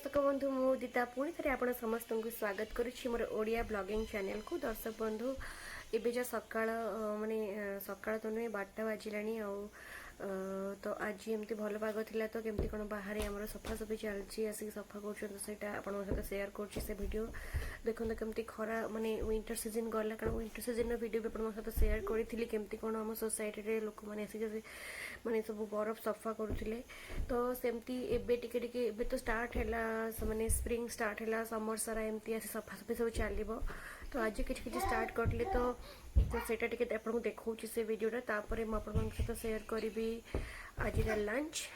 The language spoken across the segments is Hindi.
दर्शक बंधु मुदिता पुणी थे आप समस्त को स्वागत करुच्ची मोर ओडिया ब्लॉगिंग चैनल को। दर्शक बंधु एवं जो सका माने सका तो नुहे 12टा बाजिला तो आज एमती भल पाग था तो केमती कौन बाहर आम सफासफी चलती आसिक सफा करटा आप सहित सेयार कर भिडियो देखो केमती खरा माने विंटर सीजन गला कारण विंटर सीजन भिडियो भी आप सहित सेयार करी केमती कौन आम सोसाइटी लोक मैंने आसिक माने सब बरफ सफा करुले तो सेमती एबे टिके टिके एबे तो स्टार्ट है माने स्प्रिंग स्टार्ट है समर सारा एमती आसी सफासफी सब चलो तो आज कि स्टार्ट करले तो सेटा टिके आपको देखा से वीडियोटा तापर मुझे सहित सेयार करी आज लंच।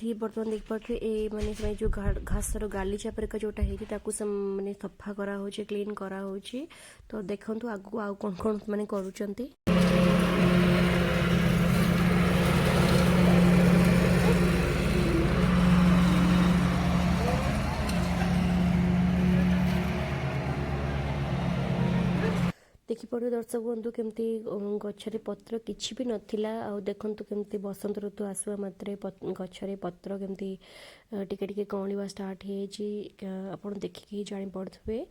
ये बर्तमान देख पारे ये माने जो घासर गालीचा परिका जोटा है माने सफा करा क्लीन करा तो देखो आगु आउ कौन कौन माने करूचंती। देखिपे दर्शक बंधु केमती गचरे पत्र किछि भी नथिला आ देखंतु केमती बसंत ऋतु आसवा मात्रे गचरे पत्र केमती टिके टिके कौलिवा स्टार्ट हेजी आपण देखिकी जानि पड़थबे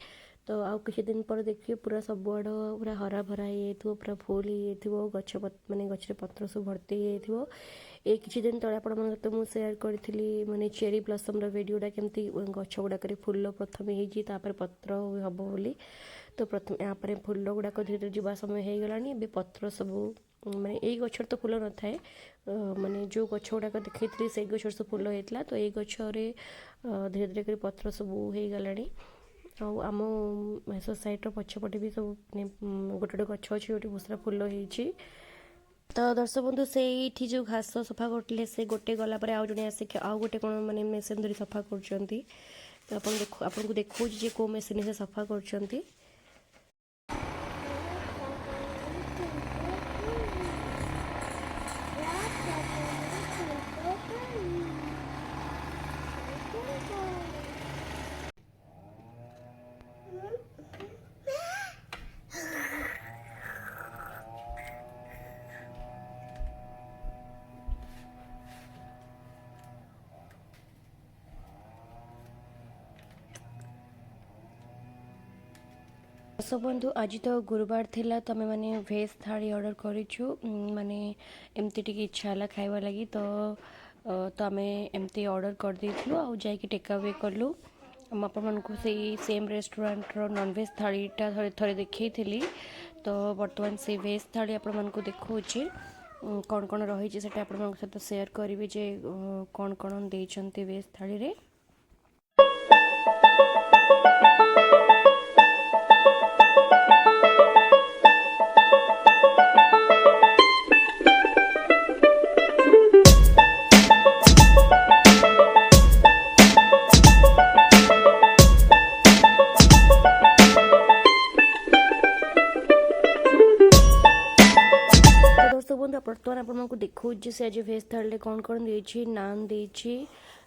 तो आउ किछि दिन पर देखिए पूरा सबआड़ पूरा हरा भरा हो पूरा फुल हो गछ माने गचरे पत्र सब भर्ती हो ए किछि दिन तळे आपण मन तो मु शेयर करथिली माने चेरी ब्लॉसम रो वीडियोटा केमती गछ गुडा करे फूल प्रथम हेजी तापर पत्र हबो बोली तो प्रथम यहाँ पर फूल गुड़ाक धीरे धीरे जावा समय हो गलानी पत्र सब माने यही गचर तो फूल न थाए माने जो गछ गुड़ाक देखी से गचर सब फूल होता तो ये गचरे धीरे धीरे कर पत्र सब हो गलानी आम सोसाइटर पछपटे भी सब गोटे गोटे गछ अच्छे गोटे बहुत सारा फूल होती तो दर्शक बंधु से जो घास सफा करते से गोटे गलापर आउ जड़े आसिक आउ गोटे कौन माने मेसीन धरी सफा कर तो आपको देखो जे को मेसीन से सफा कर सब बंधु आज तो गुरुवार थिला तो आम मैंने भेज थाली ऑर्डर करूँ माने एमती टिके इच्छा है खाइबा लगी तो आम एमती ऑर्डर कर देइथिलु आ जाइके टेक अवे कलु आपको से सेम रेस्टोरेंट रो नॉनवेज थालीटा थरे देखी तो बर्तमान से भेज थाली आपको देखा कौन कौन रही से सहित सेयार करी जे कौन कौन देइचंती भेज थाली रे। बर्तमान आपको देखा से आज भेज थाली कौन कौन देछि नान देछि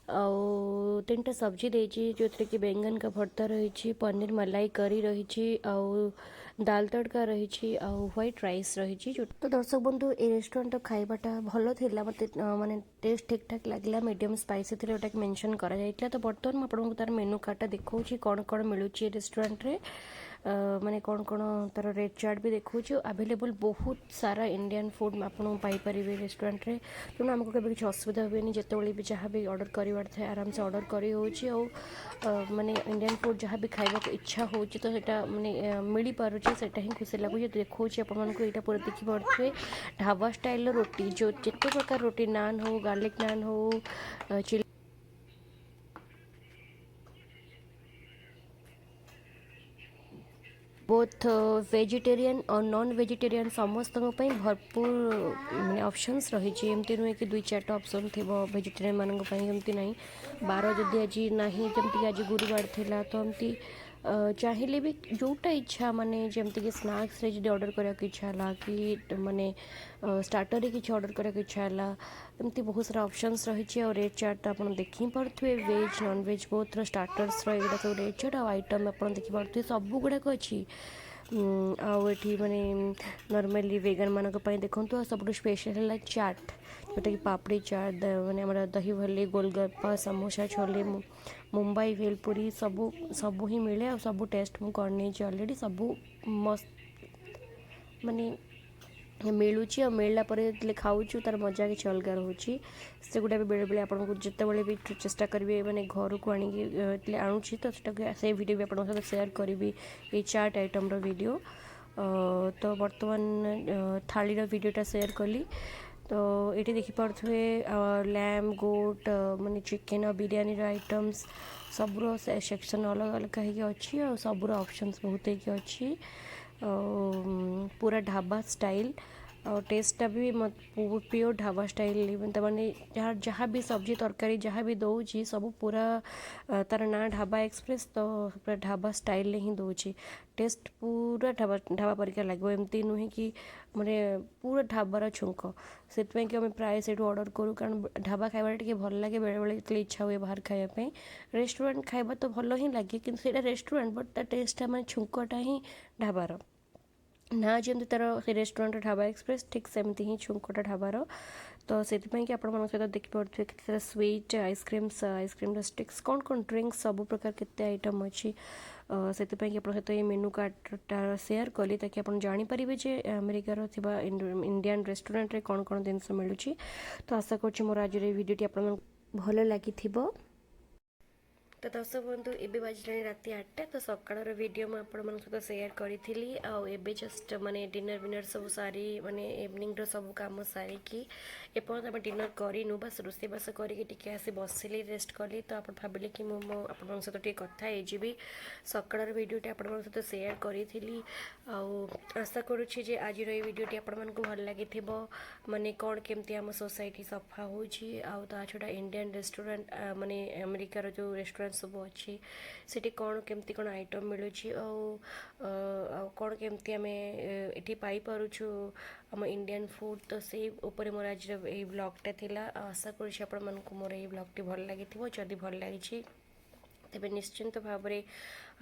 आउ 3टा सब्जी देछि जो कि बैंगन का भर्ता रही, पनीर मलाई करी रही, आउ दाल तड़का रही, आउ व्हाइट राइस रही। तो दर्शक बंधु ए रेस्टोरेंट खाइबाटा भल थिला, मते माने टेस्ट ठीक ठाक लागला, मीडियम स्पाइसी थिला जोटा कि मेंशन करा जाइतला। तो बर्तमान आपको तार मेनू कार्डटा देखौछि कौन कौन मिलुछि रेस्टोरेंट रे, माने कौन कौन तार रेट चार्ट भी देखौछि। अवेलेबल बहुत सारा इंडियन फूड आपको पाइपर रेस्टोरेंट रे, तेणु आमको केବେ କିଛି ଅସୁବିଧା ହୁଏନି, ଯେତେବେଳେ ବି ଯାହା ବି ଅର୍ଡ଼ର କରିବାର ଥାଏ ଆରାମସେ ଅର୍ଡ଼ର କରି ହେଉଛି। ଆଉ ମାନେ ଇଣ୍ଡିଆନ ଫୁଡ଼୍ ଯାହା ବି ଖାଇବାକୁ ଇଚ୍ଛା ହେଉଛି ତ ସେଇଟା ମାନେ ମିଳିପାରୁଛି, ସେଇଟା ହିଁ ଖୁସି ଲାଗୁଛି। ଦେଖାଉଛି ଆପଣମାନଙ୍କୁ, ଏଇଟା ପୁରା ଦେଖିପାରୁଥିବେ ଢାବା ଷ୍ଟାଇଲର ରୁଟି, ଯେଉଁ ଯେତେ ପ୍ରକାର ରୁଟି, ନାନ୍ ହଉ, ଗାର୍ଲିକ ନାନ୍ ହଉ, ଚିଲି बोथ वेजिटेरियन और नॉन वेजिटेरियन समस्त भरपूर माने ऑप्शंस रही। एमती नुहे कि 2-4टा ऑप्शन थी वेजिटेरियन मानक एमती ना बार जदि आज ना जमती आज गुरुवार थिला तो एमती चाहिए भी जोटा इच्छा माने जमती कि स्नैक्स रे जदि ऑर्डर करने इच्छा है कि माने स्टार्टर रे किसी ऑर्डर करने इच्छा है, एमती बहुत सारा ऑप्शंस रही। और रेट चार्ट तो आप देखी पारे, veg non veg both starters रहा सब रेट चार्ट और आइटम आप देखिपे सब गुड़ाक अच्छी। आउे माने नॉर्मली वेगन मानक देखो सब स्पेशल है चाट, जोटा कि पापड़ी चाट माने दही भल्ली, गोलगप्पा, समोसा, छोले, मुंबई भेलपुरी सबू सबू ही मिले। और सबू टेस्ट मुझे करनी अलरेडी, सबू मस्त माने मिलूची। और मिलला पर खाऊँ तार मजा किसी अलग रोचे, से गुटा भी बेले बेले आपको जिते भी चेष्टा करेंगे मैंने घर को आणुची तो से वीडियो भी आप सहित सेयार करी ये चाट आइटम वीडियो। तो बर्तमान थालीर वीडियोटा सेयार कली। तो ये देखिपे लैम गोट माने चिकेन और बिरयानी आइटम्स सबूर सेक्शन अलग अलग अच्छी, और सबूर ऑप्शंस बहुत अच्छी, पूरा ढाबा स्टाइल। और टेस्टा भी प्योर ढाबा स्टाइल, मैंने जहाँ भी सब्जी तरकारी जहाँ भी दौर सब पूरा तार ना ढाबा एक्सप्रेस, तो पूरा ढाबा स्टाइल ही दौर। टेस्ट पूरा ढाबा ढाबा परिका लगे, एमती नुहे कि माने पूरा ढाबार छुंक, से कि प्राय से ऑर्डर करूँ, कारण ढाबा खाइबा टे भल लगे, बेले बेले इच्छा हुए बाहर खाइबा। रेस्टोरेंट खाइबा तो भल ही लगे, कि रेस्टोरेंट बट ता टेस्टा मैं छुंकटा ही ढाबार ना जमी तार से रेस्टोरेंट ढाबा एक्सप्रेस ठीक सेमती ही छुंकटा ढाबार। तो से कि आप सहित देखिपे के स्वीट आइसक्रीम्स, आइसक्रीम स्टिक्स, कौन कौन ड्रिंक्स, सब प्रकार केते आइटम अच्छी, से कि आप सहित ये मेनू कार्डटा सेयार कली, ताकि आप जानीपारे जे अमेरिकार थिबा इंडियन रेस्टोरेंट रे कौन कौन जिनस मिलूँ। तो आशा करुँच मोर आज वीडियोटी आप भल लगी। तो दर्शक बंधु एबे बाजिलानी राति 8टा, तो सकाळर वीडियो मैं आपण सहित सेयार करी आबे जस्ट माने डिनर विनर सब सारी माने इवनिंग सब काम सारिकी एपर्यंत आम डिनर करूँ, बस रोषेबास करके आसी बसिली, रेस्ट कली। तो आप भाविले कि मुझे आप सहित टे कथा होजी, सकाळर वीडियोटी आप सहित सेयार करी। आशा करुँची जे आज ये वीडियोटी आपको भल लगी, माने कौन केमती आम सोसाइटी सफा होची, आउ ता छड़ा इंडियन रेस्टोरेंट माने अमेरिकार जो रेस्टोरेंट सब अच्छी सेठी कौन केमती कौन आइटम मिलूँ, कौन केमती आम ये पाई पारुछु आम इंडियन फूड। तो से ऊपर मोर आज ये ब्लॉगटा थिला। आशा करुँची आपको मोर ये ब्लॉगटी भल लगी, जदि भल लगी तेरे निश्चिंत भाव में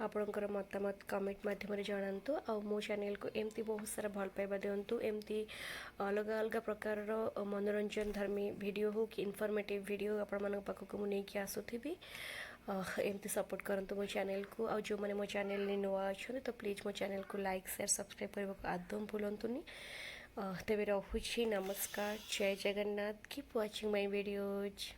आपणकर मतामत कमेंट मध्यम जनातु। आ मो चैनल को एमती बहुत सारा भल पाइबा दिंतु, एमती अलग अलग प्रकार मनोरंजन धर्मी वीडियो हो कि इनफॉर्मेटिव वीडियो आपण पाखक मुझे आसुथी। एमती सपोर्ट करंतु मो चैनल को। आ जो मैंने मो चैनल नुआ अच्छा तो प्लीज़ मो चैनल को लाइक शेयर सब्सक्राइब करने को आदम भूलतुनि। तेरे रखुछि, नमस्कार, जय Jagannath, keep watching my videos.